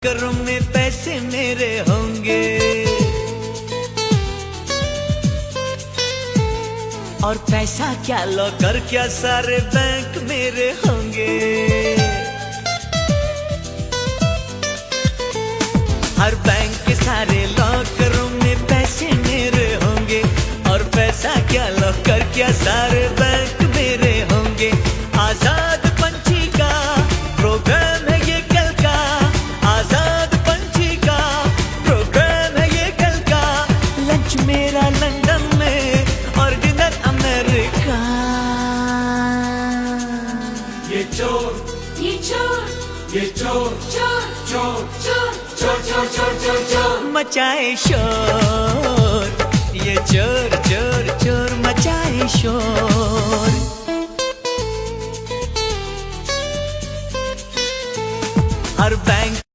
करों में पैसे मेरे होंगे और पैसा क्या लॉकर क्या सारे बैंक मेरे होंगे। हर बैंक के सारे लॉकरों में पैसे मेरे होंगे और पैसा क्या लॉकर क्या सारे बैंक मेरे होंगे। आजाद पंछी का प्रोग्राम है ये कल का, आजाद पंछी का प्रोग्राम है ये कल का। लंच मेरा लंदन में और डिनर अमेरिका। ये चोर ये चोर ये चोर चोर चोर चोर चोर चोर चोर चोर चोर मचाए शोर, ये चोर चोर चोर मचाए शोर। हर बैंक